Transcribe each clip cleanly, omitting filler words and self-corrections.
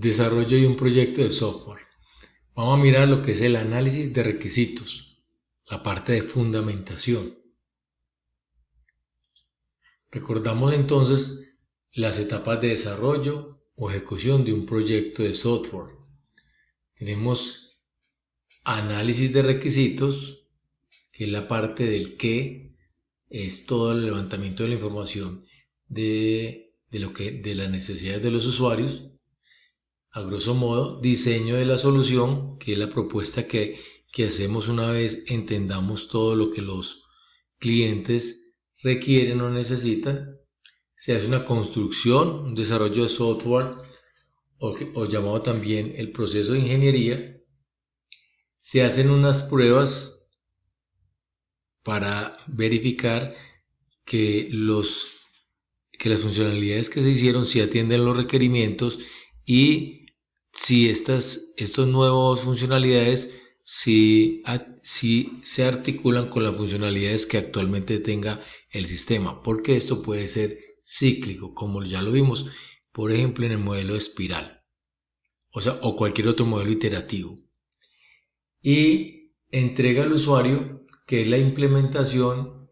Desarrollo de un proyecto de software. Vamos a mirar lo que es el análisis de requisitos, la parte de fundamentación. Recordamos entonces las etapas de desarrollo o ejecución de un proyecto de software. Tenemos análisis de requisitos, que es la parte del qué, es todo el levantamiento de la información de las necesidades de los usuarios. A grosso modo, diseño de la solución, que es la propuesta que hacemos una vez entendamos todo lo que los clientes requieren o necesitan. Se hace una construcción, un desarrollo de software, o llamado también el proceso de ingeniería. Se hacen unas pruebas para verificar que las funcionalidades que se hicieron sí atienden los requerimientos y si estas nuevas funcionalidades si se articulan con las funcionalidades que actualmente tenga el sistema, porque esto puede ser cíclico, como ya lo vimos, por ejemplo, en el modelo espiral, o cualquier otro modelo iterativo. Y entrega al usuario, que es la implementación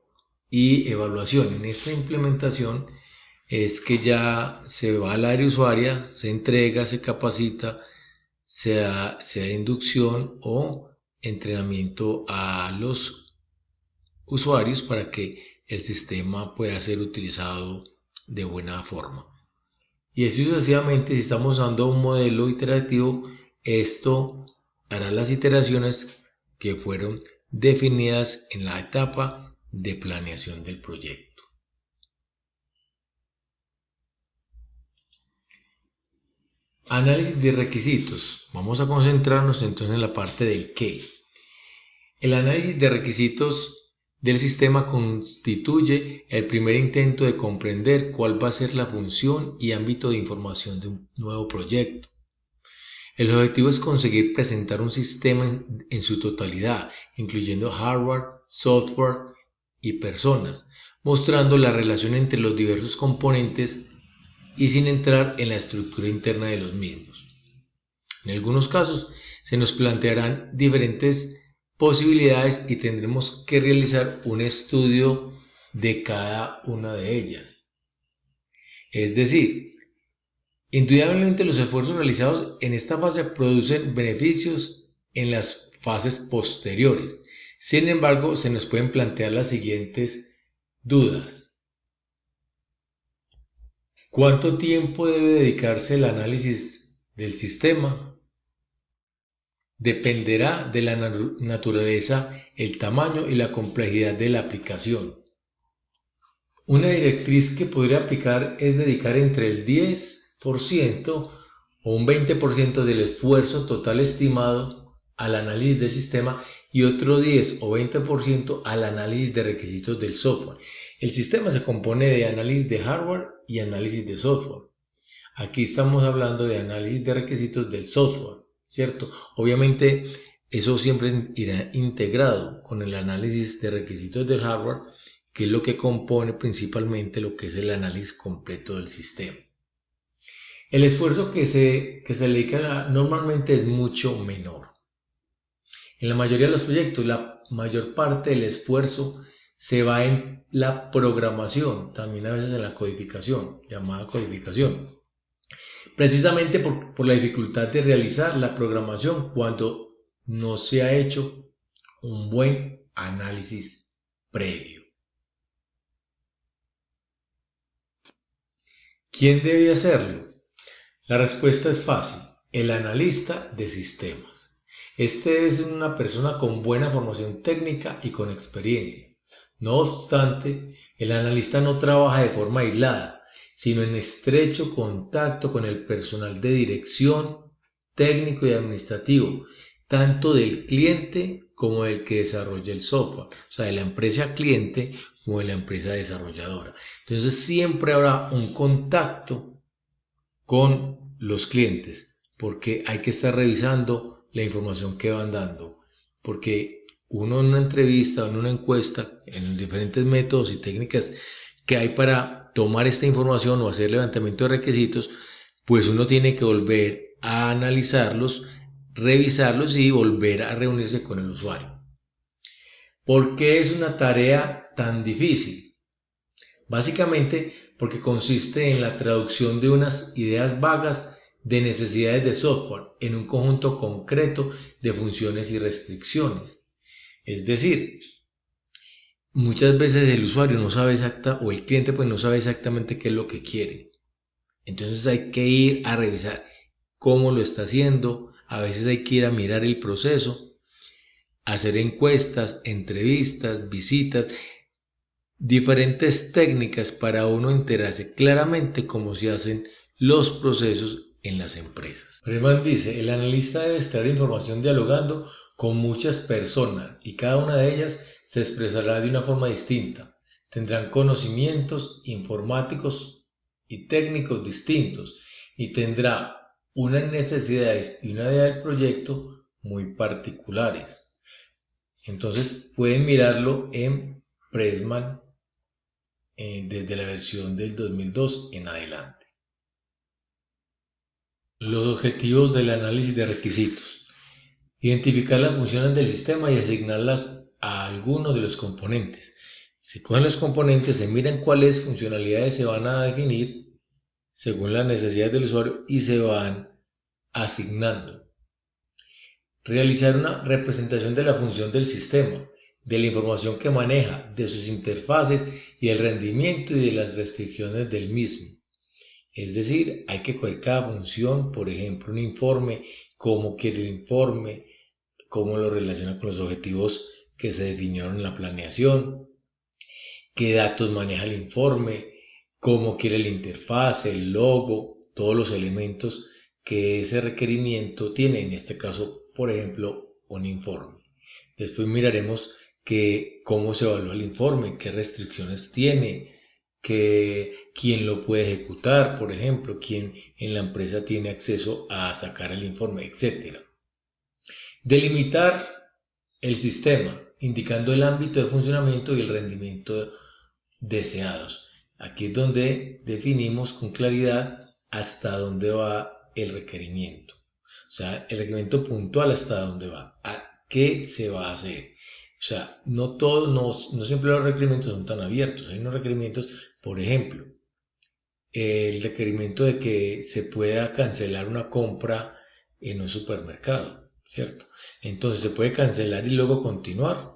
y evaluación. En esta implementación es que ya se va al área usuaria, se entrega, se capacita, sea inducción o entrenamiento a los usuarios para que el sistema pueda ser utilizado de buena forma. Y así sucesivamente, si estamos usando un modelo iterativo, esto hará las iteraciones que fueron definidas en la etapa de planeación del proyecto. Análisis de requisitos. Vamos a concentrarnos entonces en la parte del qué. El análisis de requisitos del sistema constituye el primer intento de comprender cuál va a ser la función y ámbito de información de un nuevo proyecto. El objetivo es conseguir presentar un sistema en su totalidad, incluyendo hardware, software y personas, mostrando la relación entre los diversos componentes y sin entrar en la estructura interna de los mismos. En algunos casos se nos plantearán diferentes posibilidades y tendremos que realizar un estudio de cada una de ellas. Es decir, indudablemente los esfuerzos realizados en esta fase producen beneficios en las fases posteriores. Sin embargo, se nos pueden plantear las siguientes dudas. ¿Cuánto tiempo debe dedicarse el análisis del sistema? Dependerá de la naturaleza, el tamaño y la complejidad de la aplicación. Una directriz que podría aplicar es dedicar entre el 10% o un 20% del esfuerzo total estimado al análisis del sistema y otro 10 o 20% al análisis de requisitos del software. El sistema se compone de análisis de hardware y análisis de software. Aquí estamos hablando de análisis de requisitos del software, ¿cierto? Obviamente eso siempre irá integrado con el análisis de requisitos del hardware, que es lo que compone principalmente lo que es el análisis completo del sistema. El esfuerzo que se dedica normalmente es mucho menor. En la mayoría de los proyectos, la mayor parte del esfuerzo se va en la programación, también a veces en la codificación, llamada codificación. Precisamente por la dificultad de realizar la programación cuando no se ha hecho un buen análisis previo. ¿Quién debe hacerlo? La respuesta es fácil: el analista de sistemas. Este debe ser una persona con buena formación técnica y con experiencia. No obstante, el analista no trabaja de forma aislada, sino en estrecho contacto con el personal de dirección, técnico y administrativo, tanto del cliente como del que desarrolla el software, o sea, de la empresa cliente como de la empresa desarrolladora. Entonces siempre habrá un contacto con los clientes, porque hay que estar revisando la información que van dando, porque uno en una entrevista o en una encuesta, en diferentes métodos y técnicas que hay para tomar esta información o hacer levantamiento de requisitos, pues uno tiene que volver a analizarlos, revisarlos y volver a reunirse con el usuario. ¿Por qué es una tarea tan difícil? Básicamente porque consiste en la traducción de unas ideas vagas de necesidades de software en un conjunto concreto de funciones y restricciones. Es decir, muchas veces el usuario no sabe o el cliente pues no sabe exactamente qué es lo que quiere. Entonces hay que ir a revisar cómo lo está haciendo. A veces hay que ir a mirar el proceso, hacer encuestas, entrevistas, visitas, diferentes técnicas para uno enterarse claramente cómo se hacen los procesos en las empresas. Freeman dice, el analista debe extraer información dialogando con muchas personas y cada una de ellas se expresará de una forma distinta. Tendrán conocimientos informáticos y técnicos distintos y tendrá unas necesidades y una idea del proyecto muy particulares. Entonces pueden mirarlo en Pressman desde la versión del 2002 en adelante. Los objetivos del análisis de requisitos. Identificar las funciones del sistema y asignarlas a alguno de los componentes. Se cogen los componentes, se miran cuáles funcionalidades se van a definir según las necesidades del usuario y se van asignando. Realizar una representación de la función del sistema, de la información que maneja, de sus interfaces y el rendimiento y de las restricciones del mismo. Es decir, hay que coger cada función, por ejemplo, un informe, cómo quiere el informe, cómo lo relaciona con los objetivos que se definieron en la planeación, qué datos maneja el informe, cómo quiere la interfaz, el logo, todos los elementos que ese requerimiento tiene, en este caso, por ejemplo, un informe. Después miraremos cómo se evalúa el informe, qué restricciones tiene, quién lo puede ejecutar, por ejemplo, quién en la empresa tiene acceso a sacar el informe, etc. Delimitar el sistema, indicando el ámbito de funcionamiento y el rendimiento deseados. Aquí es donde definimos con claridad hasta dónde va el requerimiento. O sea, el requerimiento puntual hasta dónde va, a qué se va a hacer. O sea, no siempre los requerimientos son tan abiertos. Hay unos requerimientos, por ejemplo, el requerimiento de que se pueda cancelar una compra en un supermercado, ¿cierto? Entonces se puede cancelar y luego continuar,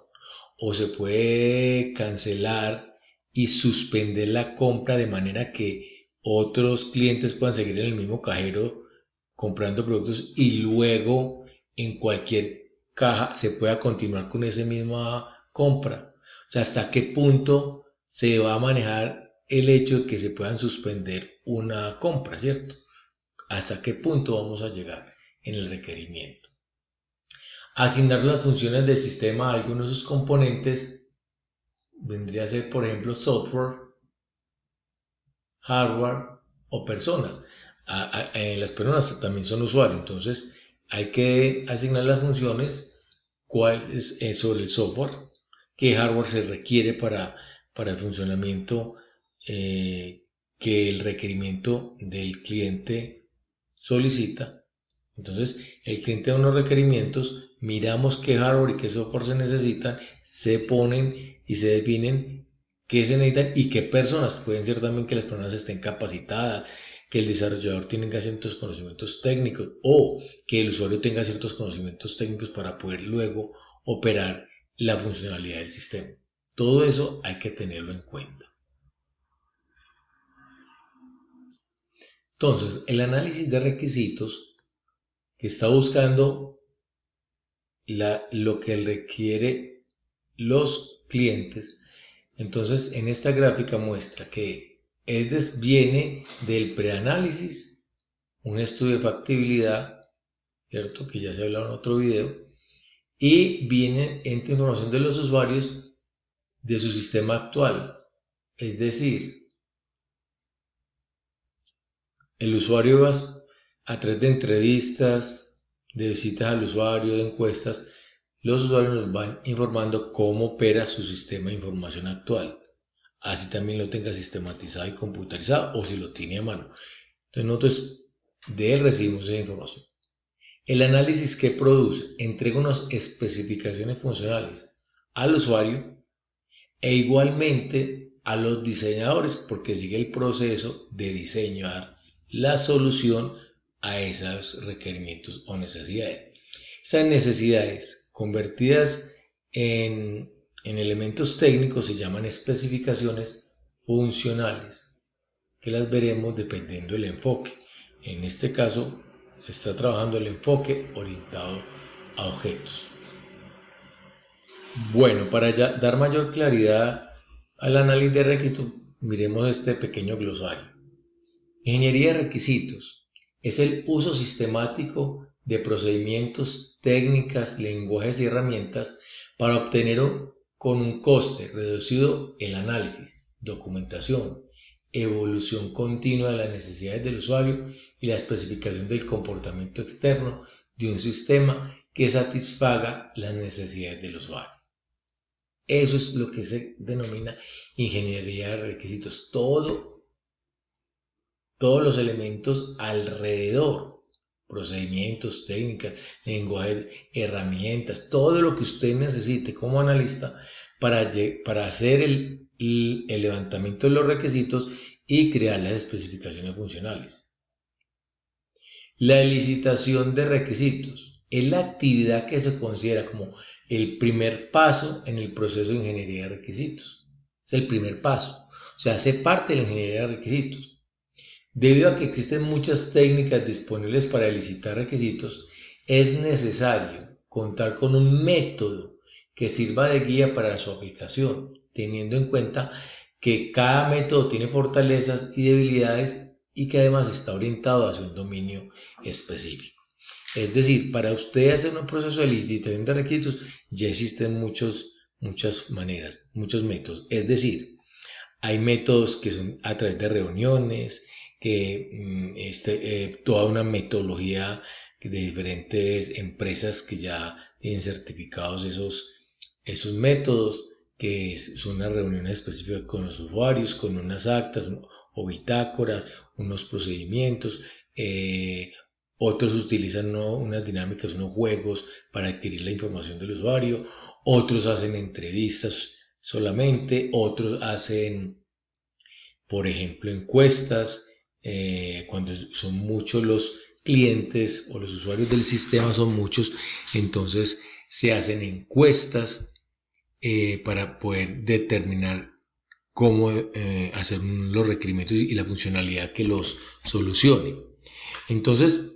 o se puede cancelar y suspender la compra de manera que otros clientes puedan seguir en el mismo cajero comprando productos y luego en cualquier caja se pueda continuar con esa misma compra. O sea, hasta qué punto se va a manejar el hecho de que se puedan suspender una compra, ¿cierto? Hasta qué punto vamos a llegar en el requerimiento. Asignar las funciones del sistema a algunos de sus componentes vendría a ser, por ejemplo, software, hardware o personas. Las personas también son usuarios, entonces hay que asignar las funciones sobre el software, qué hardware se requiere para el funcionamiento que el requerimiento del cliente solicita. Entonces, el cliente da unos requerimientos, miramos qué hardware y qué software se necesitan, se ponen y se definen qué se necesitan y qué personas. Pueden ser también que las personas estén capacitadas, que el desarrollador tenga ciertos conocimientos técnicos o que el usuario tenga ciertos conocimientos técnicos para poder luego operar la funcionalidad del sistema. Todo eso hay que tenerlo en cuenta. Entonces, el análisis de requisitos que está buscando lo que requiere los clientes. Entonces, en esta gráfica muestra que viene del preanálisis, un estudio de factibilidad, ¿cierto? Que ya se ha hablado en otro video, y viene entre información de los usuarios de su sistema actual. Es decir, el usuario va a través de entrevistas, de visitas al usuario, de encuestas, los usuarios nos van informando cómo opera su sistema de información actual. Así también lo tenga sistematizado y computarizado o si lo tiene a mano. Entonces nosotros de él recibimos esa información. El análisis que produce entrega unas especificaciones funcionales al usuario e igualmente a los diseñadores, porque sigue el proceso de diseñar la solución a esos requerimientos o necesidades. Esas necesidades convertidas en elementos técnicos se llaman especificaciones funcionales, que las veremos dependiendo del enfoque. En este caso se está trabajando el enfoque orientado a objetos. Bueno, para dar mayor claridad al análisis de requisitos, miremos este pequeño glosario. Ingeniería de requisitos es el uso sistemático de procedimientos, técnicas, lenguajes y herramientas para obtener con un coste reducido el análisis, documentación, evolución continua de las necesidades del usuario y la especificación del comportamiento externo de un sistema que satisfaga las necesidades del usuario. Eso es lo que se denomina ingeniería de requisitos. Todos los elementos alrededor, procedimientos, técnicas, lenguajes, herramientas, todo lo que usted necesite como analista para hacer el levantamiento de los requisitos y crear las especificaciones funcionales. La licitación de requisitos es la actividad que se considera como el primer paso en el proceso de ingeniería de requisitos. Es el primer paso, o sea, hace parte de la ingeniería de requisitos. Debido a que existen muchas técnicas disponibles para licitar requisitos, es necesario contar con un método que sirva de guía para su aplicación, teniendo en cuenta que cada método tiene fortalezas y debilidades y que además está orientado hacia un dominio específico. Es decir, para usted hacer un proceso de licitación de requisitos ya existen muchas maneras, muchos métodos. Es decir, hay métodos que son a través de reuniones, toda una metodología de diferentes empresas que ya tienen certificados esos métodos, que son unas reuniones específicas con los usuarios, con unas actas o bitácoras, unos procedimientos. Otros utilizan unas dinámicas, unos juegos para adquirir la información del usuario. Otros hacen entrevistas solamente. Otros hacen, por ejemplo, encuestas. Cuando son muchos los clientes o los usuarios del sistema, son muchos, entonces se hacen encuestas para poder determinar cómo hacer los requerimientos y la funcionalidad que los solucione. Entonces,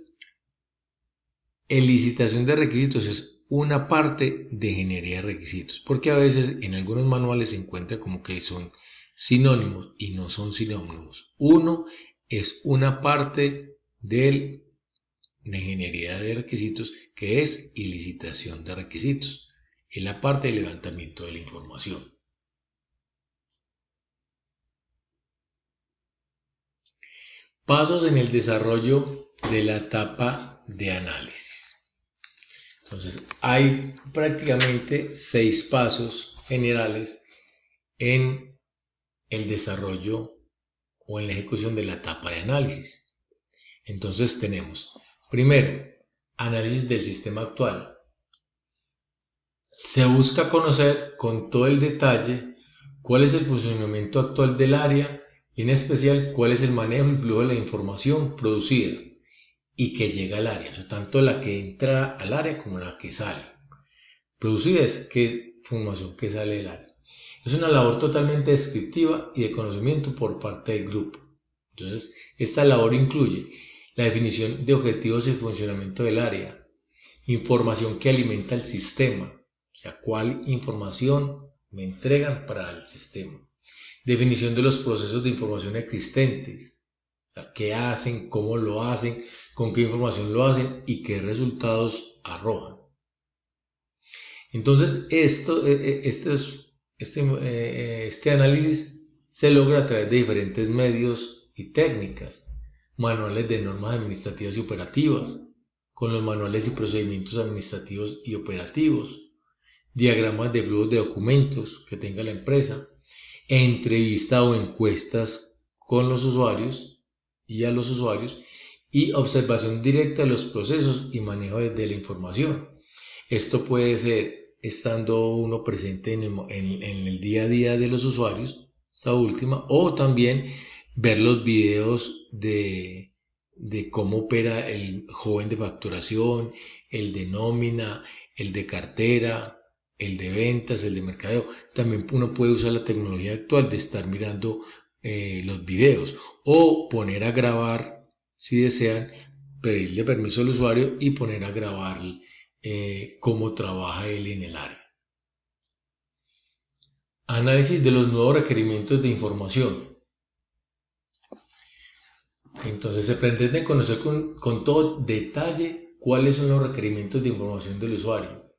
en licitación de requisitos es una parte de ingeniería de requisitos, porque a veces en algunos manuales se encuentra como que son sinónimos y no son sinónimos. Uno es una parte de ingeniería de requisitos que es licitación de requisitos, es la parte de levantamiento de la información. Pasos en el desarrollo de la etapa de análisis. Entonces, hay prácticamente 6 pasos generales en el desarrollo o en la ejecución de la etapa de análisis. Entonces tenemos, primero, análisis del sistema actual. Se busca conocer con todo el detalle cuál es el funcionamiento actual del área y en especial cuál es el manejo y flujo de la información producida y que llega al área, o sea, tanto la que entra al área como la que sale. Producida es qué información que sale del área. Es una labor totalmente descriptiva y de conocimiento por parte del grupo. Entonces, esta labor incluye la definición de objetivos y funcionamiento del área, información que alimenta el sistema, o sea, cuál información me entregan para el sistema, definición de los procesos de información existentes, o sea, qué hacen, cómo lo hacen, con qué información lo hacen y qué resultados arrojan. Entonces, este análisis se logra a través de diferentes medios y técnicas, manuales de normas administrativas y operativas, con los manuales y procedimientos administrativos y operativos, diagramas de flujos de documentos que tenga la empresa, entrevista o encuestas con los usuarios y a los usuarios, y observación directa de los procesos y manejo de la información. Esto puede ser estando uno presente en el día a día de los usuarios, esta última, o también ver los videos de cómo opera el joven de facturación, el de nómina, el de cartera, el de ventas, el de mercadeo. También uno puede usar la tecnología actual de estar mirando los videos o poner a grabar, si desean, pedirle permiso al usuario y poner a grabar cómo trabaja él en el área. Análisis de los nuevos requerimientos de información. Entonces se pretende conocer con todo detalle cuáles son los requerimientos de información del usuario.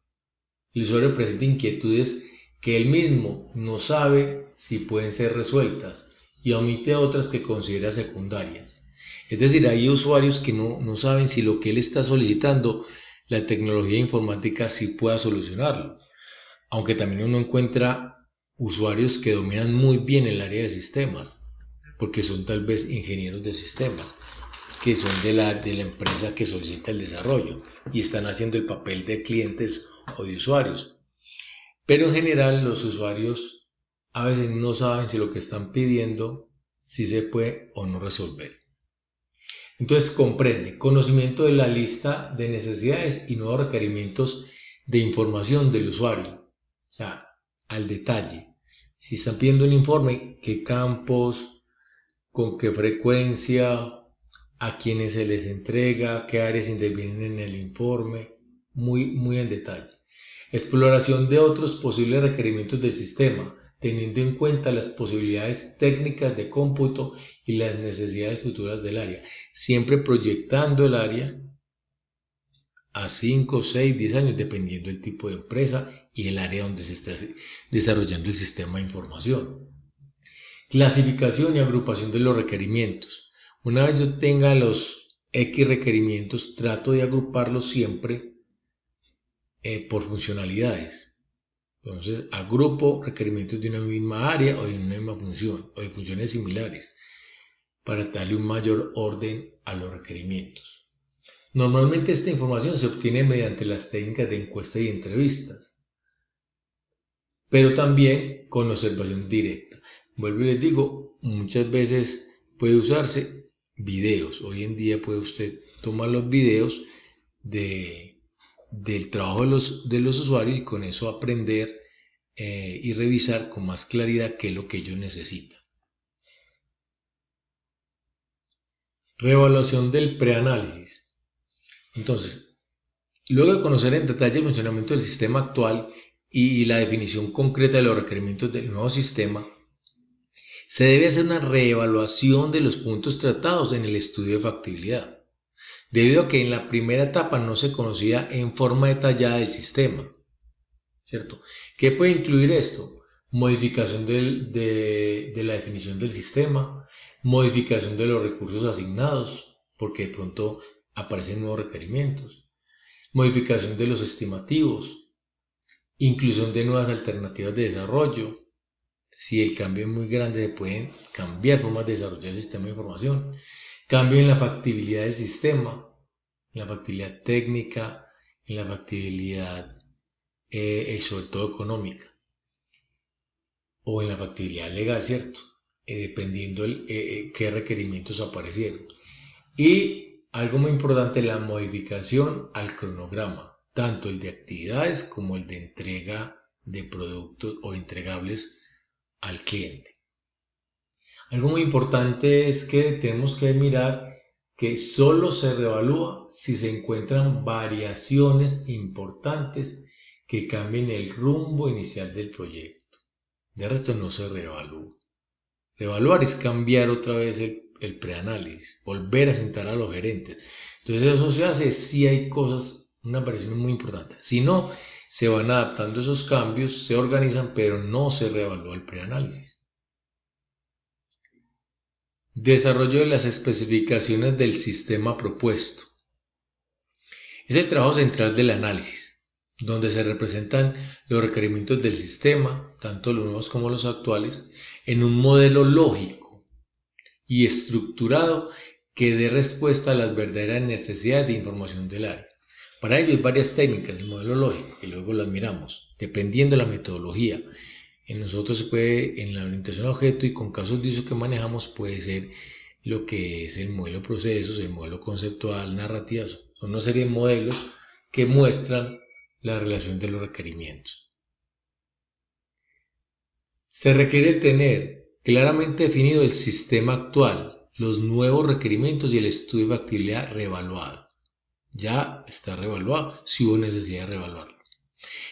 El usuario presenta inquietudes que él mismo no sabe si pueden ser resueltas y omite otras que considera secundarias. Es decir, hay usuarios que no saben si lo que él está solicitando, la tecnología informática sí pueda solucionarlo. Aunque también uno encuentra usuarios que dominan muy bien el área de sistemas, porque son tal vez ingenieros de sistemas, que son de la empresa que solicita el desarrollo y están haciendo el papel de clientes o de usuarios. Pero en general los usuarios a veces no saben si lo que están pidiendo si se puede o no resolver. Entonces comprende conocimiento de la lista de necesidades y nuevos requerimientos de información del usuario, o sea, al detalle. Si están pidiendo un informe, qué campos, con qué frecuencia, a quiénes se les entrega, qué áreas intervienen en el informe, muy en detalle. Exploración de otros posibles requerimientos del sistema, teniendo en cuenta las posibilidades técnicas de cómputo y las necesidades futuras del área, siempre proyectando el área a 5, 6, 10 años, dependiendo del tipo de empresa y el área donde se está desarrollando el sistema de información. Clasificación y agrupación de los requerimientos. Una vez yo tenga los X requerimientos, trato de agruparlos siempre por funcionalidades. Entonces, agrupo requerimientos de una misma área o de una misma función o de funciones similares para darle un mayor orden a los requerimientos. Normalmente esta información se obtiene mediante las técnicas de encuesta y entrevistas, pero también con observación directa. Vuelvo y les digo, muchas veces puede usarse videos. Hoy en día puede usted tomar los videos del trabajo de los usuarios y con eso aprender y revisar con más claridad qué es lo que ellos necesitan. Reevaluación del preanálisis. Entonces, luego de conocer en detalle el funcionamiento del sistema actual y la definición concreta de los requerimientos del nuevo sistema, se debe hacer una reevaluación de los puntos tratados en el estudio de factibilidad, debido a que en la primera etapa no se conocía en forma detallada el sistema, ¿cierto? ¿Qué puede incluir esto? Modificación de la definición del sistema, modificación de los recursos asignados, porque de pronto aparecen nuevos requerimientos, modificación de los estimativos, inclusión de nuevas alternativas de desarrollo. Si el cambio es muy grande, se pueden cambiar formas de desarrollar el sistema de información. Cambio en la factibilidad del sistema, en la factibilidad técnica, en la factibilidad sobre todo económica, o en la factibilidad legal, ¿cierto? Dependiendo qué requerimientos aparecieron. Y algo muy importante, la modificación al cronograma, tanto el de actividades como el de entrega de productos o entregables al cliente. Algo muy importante es que tenemos que mirar que solo se reevalúa si se encuentran variaciones importantes que cambien el rumbo inicial del proyecto. De resto no se reevalúa. Reevaluar es cambiar otra vez el preanálisis, volver a sentar a los gerentes. Entonces eso se hace si hay cosas, una variación muy importante. Si no, se van adaptando esos cambios, se organizan, pero no se reevalúa el preanálisis. Desarrollo de las especificaciones del sistema propuesto. Es el trabajo central del análisis, donde se representan los requerimientos del sistema, tanto los nuevos como los actuales, en un modelo lógico y estructurado que dé respuesta a las verdaderas necesidades de información del área. Para ello hay varias técnicas del modelo lógico que luego las miramos, dependiendo de la metodología. En nosotros se puede, en la orientación a objeto y con casos de uso que manejamos, puede ser lo que es el modelo procesos, el modelo conceptual, narrativas. Son una serie de modelos que muestran la relación de los requerimientos. Se requiere tener claramente definido el sistema actual, los nuevos requerimientos y el estudio de factibilidad reevaluado. Ya está reevaluado si hubo necesidad de reevaluarlo.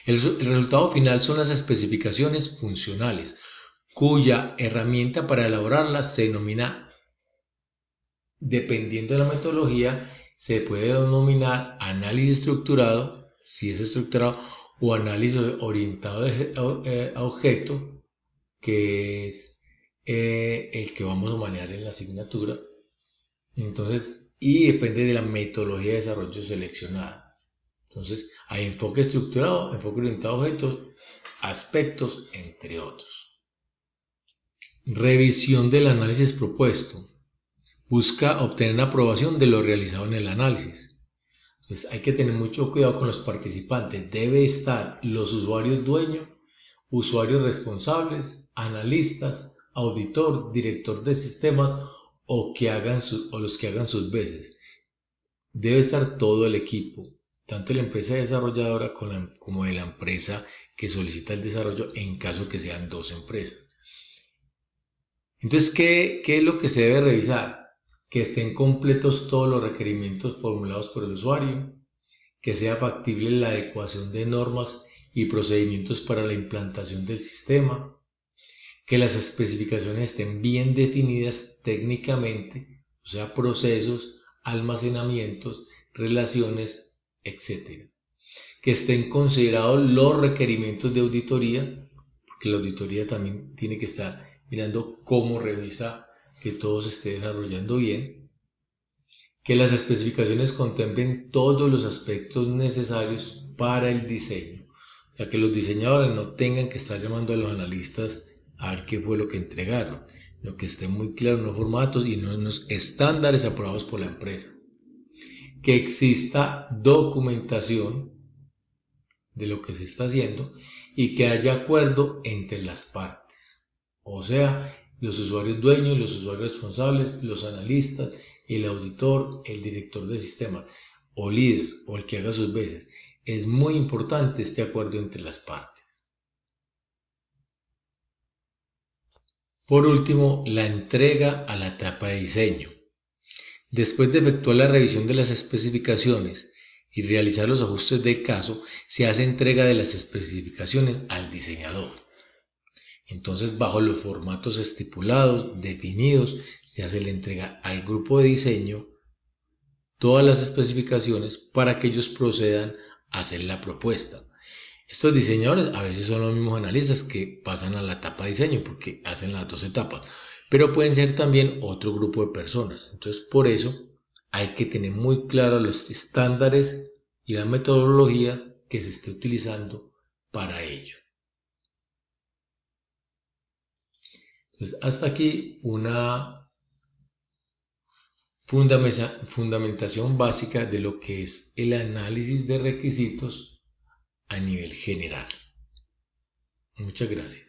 El resultado final son las especificaciones funcionales, cuya herramienta para elaborarlas se denomina, dependiendo de la metodología, se puede denominar análisis estructurado, si es estructurado, o análisis orientado a objeto, que es el que vamos a manejar en la asignatura. Entonces, y depende de la metodología de desarrollo seleccionada. Entonces, hay enfoque estructurado, enfoque orientado a objetos, aspectos, entre otros. Revisión del análisis propuesto. Busca obtener la aprobación de lo realizado en el análisis. Entonces, hay que tener mucho cuidado con los participantes. Debe estar los usuarios dueños, usuarios responsables, analistas, auditor, director de sistemas o los que hagan sus veces. Debe estar todo el equipo, tanto la empresa desarrolladora como de la empresa que solicita el desarrollo en caso que sean dos empresas. Entonces, ¿qué es lo que se debe revisar? Que estén completos todos los requerimientos formulados por el usuario, que sea factible la adecuación de normas y procedimientos para la implantación del sistema, que las especificaciones estén bien definidas técnicamente, o sea, procesos, almacenamientos, relaciones, etc. Que estén considerados los requerimientos de auditoría, porque la auditoría también tiene que estar mirando cómo revisa que todo se esté desarrollando bien. Que las especificaciones contemplen todos los aspectos necesarios para el diseño, o sea, que los diseñadores no tengan que estar llamando a los analistas a ver qué fue lo que entregaron, lo que esté muy claro en los formatos y en los estándares aprobados por la empresa. Que exista documentación de lo que se está haciendo y que haya acuerdo entre las partes, o sea, los usuarios dueños, los usuarios responsables, los analistas, el auditor, el director de sistema o líder o el que haga sus veces. Es muy importante este acuerdo entre las partes. Por último, la entrega a la etapa de diseño. Después de efectuar la revisión de las especificaciones y realizar los ajustes del caso, se hace entrega de las especificaciones al diseñador. Entonces, bajo los formatos estipulados, definidos, ya se le entrega al grupo de diseño todas las especificaciones para que ellos procedan a hacer la propuesta. Estos diseñadores a veces son los mismos analistas que pasan a la etapa de diseño porque hacen las dos etapas, pero pueden ser también otro grupo de personas. Entonces, por eso hay que tener muy claros los estándares y la metodología que se esté utilizando para ello. Entonces, hasta aquí una fundamentación básica de lo que es el análisis de requisitos a nivel general. Muchas gracias.